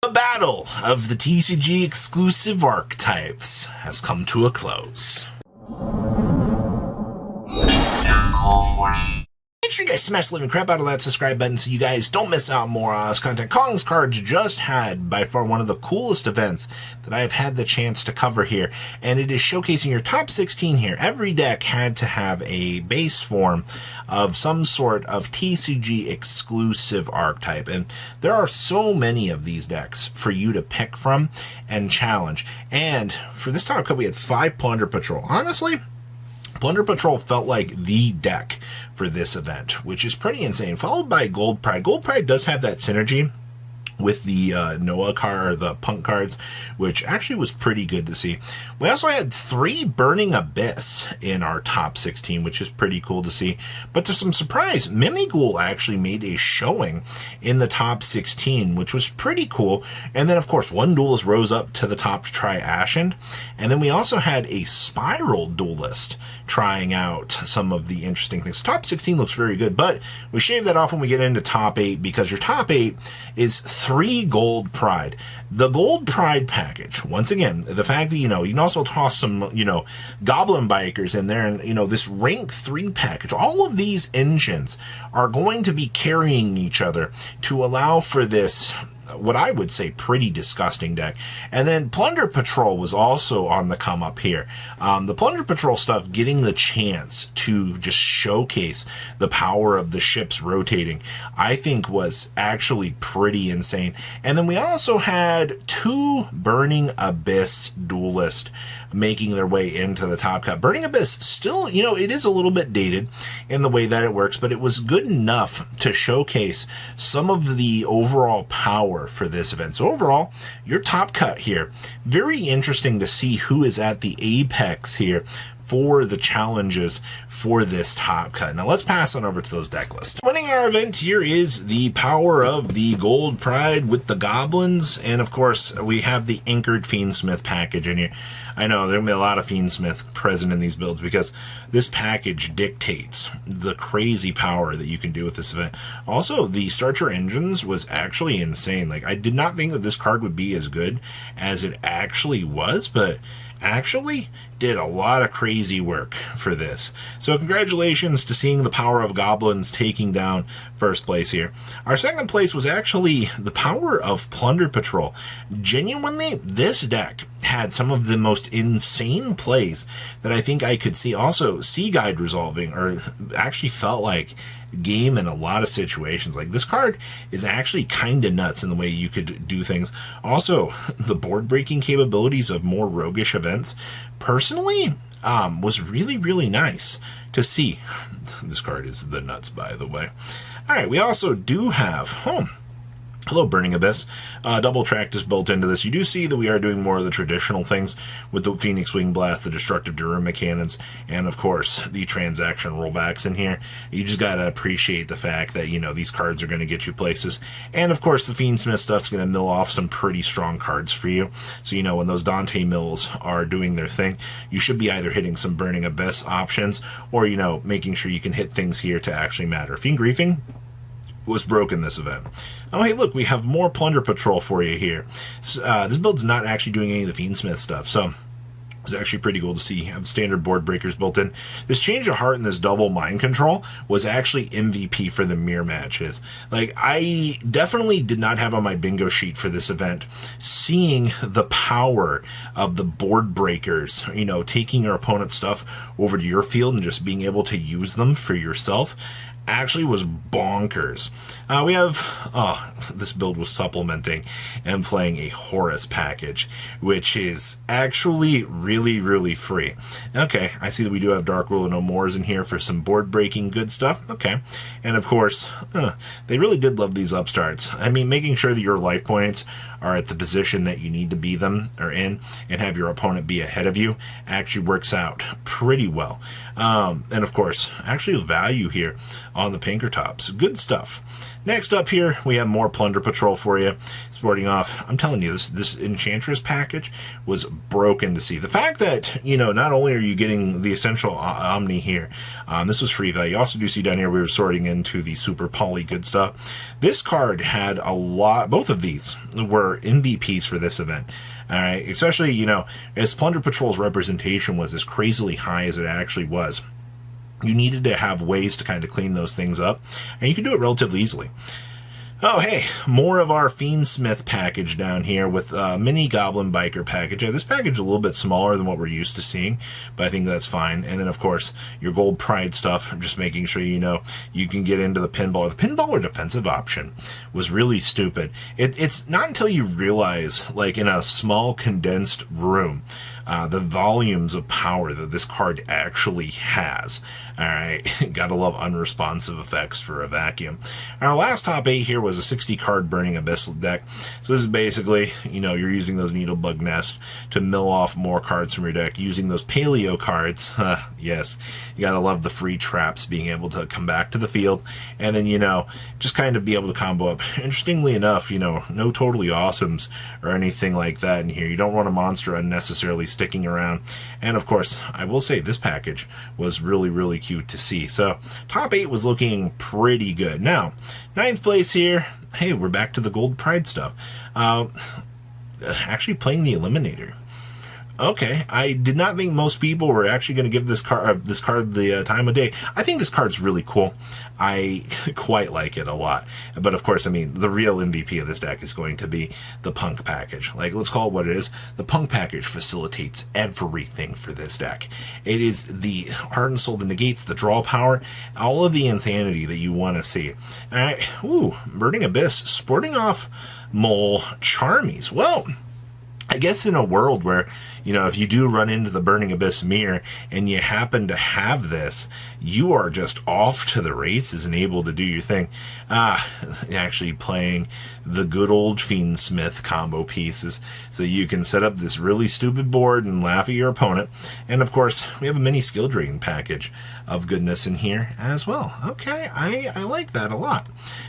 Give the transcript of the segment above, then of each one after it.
The battle of the TCG exclusive archetypes has come to a close. Make sure you guys smash the living crap out of that subscribe button so you guys don't miss out on more on this content. Kong's Cards just had by far one of the coolest events that I have had the chance to cover here, and it is showcasing your top 16 here. Every deck had to have a base form of some sort of TCG exclusive archetype, and there are so many of these decks for you to pick from and challenge. And for this top cut, we had 5 Plunder Patrol. Honestly, Plunder Patrol felt like the deck for this event, which is pretty insane, followed by Gold Pride. Gold Pride does have that synergy with the Noah card, or the Punk cards, which actually was pretty good to see. We also had 3 Burning Abyss in our top 16, which is pretty cool to see. But to some surprise, Mimighoul actually made a showing in the top 16, which was pretty cool. And then, of course, one Duelist rose up to the top to try Ashen. And then we also had a Spiral Duelist trying out some of the interesting things. Top 16 looks very good, but we shave that off when we get into top 8, because your top 8 is 3 Gold Pride. The Gold Pride package, once again, the fact that, you can also toss some, Goblin Bikers in there, and, this rank 3 package, all of these engines are going to be carrying each other to allow for this, what I would say, pretty disgusting deck. And then Plunder Patrol was also on the come up here. The Plunder Patrol stuff getting the chance to just showcase the power of the ships rotating, I think was actually pretty insane. And then we also had 2 Burning Abyss Duelist making their way into the top cut. Burning Abyss still, it is a little bit dated in the way that it works, but it was good enough to showcase some of the overall power for this event. So overall, your top cut here, very interesting to see who is at the apex here for the challenges for this top cut. Now let's pass on over to those deck lists. Winning our event here is the power of the Gold Pride with the Goblins, and of course we have the Anchored Fiendsmith package in here. I know there'll be a lot of Fiendsmith present in these builds because this package dictates the crazy power that you can do with this event. Also, the Starcher Engines was actually insane. Like, I did not think that this card would be as good as it actually was, but actually did a lot of crazy work for this. So congratulations to seeing the power of Goblins taking down first place here. Our second place was actually the power of Plunder Patrol. Genuinely, this deck had some of the most insane plays that I think I could see. Also, Sea Guide resolving, or actually felt like game in a lot of situations. Like, this card is actually kind of nuts in the way you could do things. Also, the board breaking capabilities of more roguish events personally was really, really nice to see. This card is the nuts, by the way. All right, we also do have hello, Burning Abyss. Double track is built into this. You do see that we are doing more of the traditional things with the Phoenix Wing Blast, the Destructive Duruma Cannons, and of course the transaction rollbacks in here. You just gotta appreciate the fact that, these cards are going to get you places. And of course the Fiendsmith stuff's going to mill off some pretty strong cards for you. So, when those Dante mills are doing their thing, you should be either hitting some Burning Abyss options or, making sure you can hit things here to actually matter. Fiend Griefing was broken this event. Oh, hey, look, we have more Plunder Patrol for you here. This build's not actually doing any of the Fiendsmith stuff, so it's actually pretty cool to see. Have standard board breakers built in. This Change of Heart and this double Mind Control was actually MVP for the mirror matches. Like, I definitely did not have on my bingo sheet for this event seeing the power of the board breakers, taking your opponent's stuff over to your field and just being able to use them for yourself actually was bonkers. We have, this build was supplementing and playing a Horus package, which is actually really, really free. Okay, I see that we do have Dark Rule of No Mores in here for some board breaking good stuff. Okay, and of course, they really did love these upstarts. I mean, making sure that your life points are at the position that you need to be them or in, and have your opponent be ahead of you, actually works out pretty well. And of course, actually value here on the Pinkertops. Good stuff. Next up here, we have more Plunder Patrol for you. Sporting off, I'm telling you, this Enchantress package was broken to see. The fact that, not only are you getting the Essential Omni here, this was free value. You also do see down here we were sorting into the Super Poly good stuff. This card had a lot, both of these were MVPs for this event. All right, especially, as Plunder Patrol's representation was as crazily high as it actually was, you needed to have ways to kind of clean those things up, and you can do it relatively easily. Oh, hey, more of our Fiendsmith package down here with mini Goblin Biker package. This package is a little bit smaller than what we're used to seeing, but I think that's fine. And then, of course, your Gold Pride stuff, just making sure you can get into the pinball. The pinballer defensive option was really stupid. It's not until you realize, like in a small condensed room, the volumes of power that this card actually has. All right, gotta love unresponsive effects for a vacuum. Our last top 8 here was a 60 card Burning Abyss deck. So this is basically, you're using those Needlebug Nest to mill off more cards from your deck, using those Paleo cards. Yes, you gotta love the free traps being able to come back to the field, and then, just kind of be able to combo up. Interestingly enough, no Totally Awesomes or anything like that in here. You don't want a monster unnecessarily sticking around. And of course, I will say this package was really, really cute to see. So top 8 was looking pretty good. Now, 9th place here, hey, we're back to the Gold Pride stuff. Actually playing the Eliminator. Okay, I did not think most people were actually going to give this card the time of day. I think this card's really cool. I quite like it a lot. But of course, the real MVP of this deck is going to be the Punk package. Like, let's call it what it is. The Punk package facilitates everything for this deck. It is the Heart and Soul that negates the draw power, all of the insanity that you want to see. All right, Burning Abyss, sporting off Mole Charmies. Well, I guess in a world where, if you do run into the Burning Abyss mirror and you happen to have this, you are just off to the races and able to do your thing. Actually playing the good old Fiendsmith combo pieces, so you can set up this really stupid board and laugh at your opponent. And of course, we have a mini skill drain package of goodness in here as well. Okay, I like that a lot.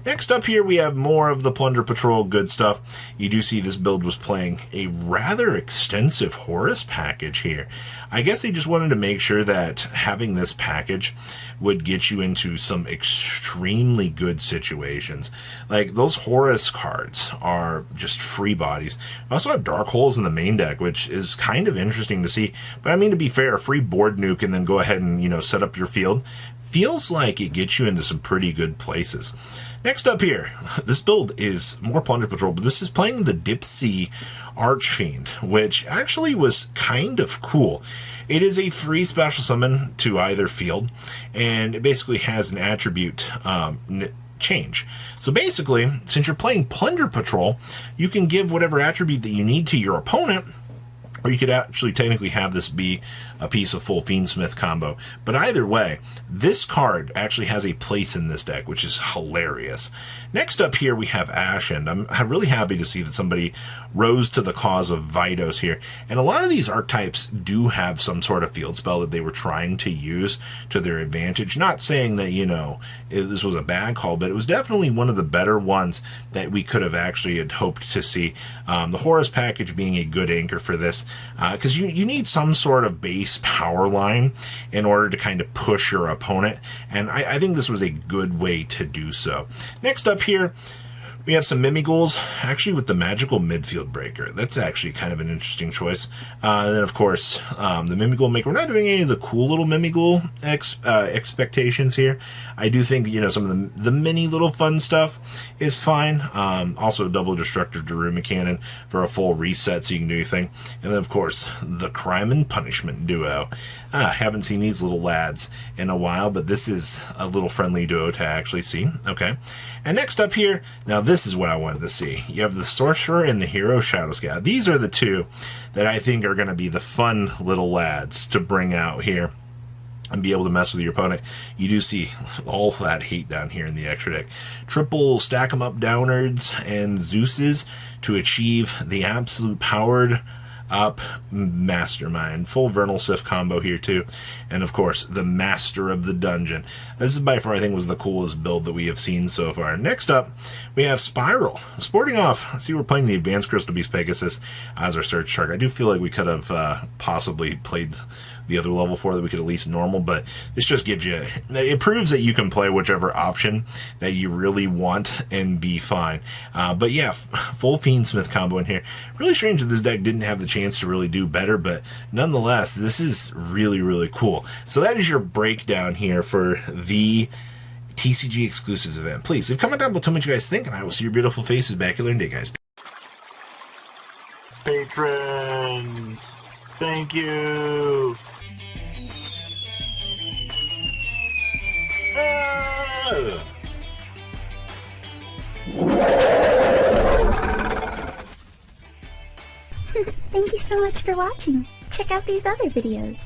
Next up here, we have more of the Plunder Patrol good stuff. You do see this build was playing a rather extensive Horus package here. I guess they just wanted to make sure that having this package would get you into some extremely good situations. Like, those Horus cards are just free bodies. I also have Dark Holes in the main deck, which is kind of interesting to see. But to be fair, a free board nuke and then go ahead and, set up your field feels like it gets you into some pretty good places. Next up here, this build is more Plunder Patrol, but this is playing the Dipsy Archfiend, which actually was kind of cool. It is a free special summon to either field, and it basically has an attribute change. So basically, since you're playing Plunder Patrol, you can give whatever attribute that you need to your opponent, or you could actually technically have this be a piece of full Fiendsmith combo. But either way, this card actually has a place in this deck, which is hilarious. Next up here, we have Ashen. I'm really happy to see that somebody rose to the cause of Vidos here. And a lot of these archetypes do have some sort of field spell that they were trying to use to their advantage. Not saying that, this was a bad call, but it was definitely one of the better ones that we could have actually had hoped to see. The Horus package being a good anchor for this, because you need some sort of base power line in order to kind of push your opponent, and I think this was a good way to do so. Next up here, we have some Mimighouls, actually with the Magical Midfield Breaker. That's actually kind of an interesting choice. And then, of course, the Mimighoul Maker. We're not doing any of the cool little Mimighoul expectations here. I do think, some of the mini little fun stuff is fine. Also, double Destructive Daruma Cannon for a full reset so you can do anything. And then, of course, the Crime and Punishment Duo. Haven't seen these little lads in a while, but this is a little friendly duo to actually see. Okay. And next up here, now this is what I wanted to see. You have the Sorcerer and the Hero Shadow Scout. These are the two that I think are going to be the fun little lads to bring out here and be able to mess with your opponent. You do see all that hate down here in the extra deck. Triple stack 'em up Downards and Zeus's to achieve the absolute powered up Mastermind. Full Vernal Sith combo here too. And of course, the Master of the Dungeon. This is by far, I think, was the coolest build that we have seen so far. Next up, we have Spiral. Sporting off, see, we're playing the Advanced Crystal Beast Pegasus as our search target. I do feel like we could have possibly played the other level 4 that we could at least normal, but this just gives you, it proves that you can play whichever option that you really want and be fine. But yeah, full Fiendsmith combo in here. Really strange that this deck didn't have the chance to really do better, but nonetheless, this is really, really cool. So that is your breakdown here for the TCG Exclusives event. Please leave a comment down below, tell me what you guys think, and I will see your beautiful faces back here in a day, guys. Patrons, thank you. Thank you so much for watching. Check out these other videos.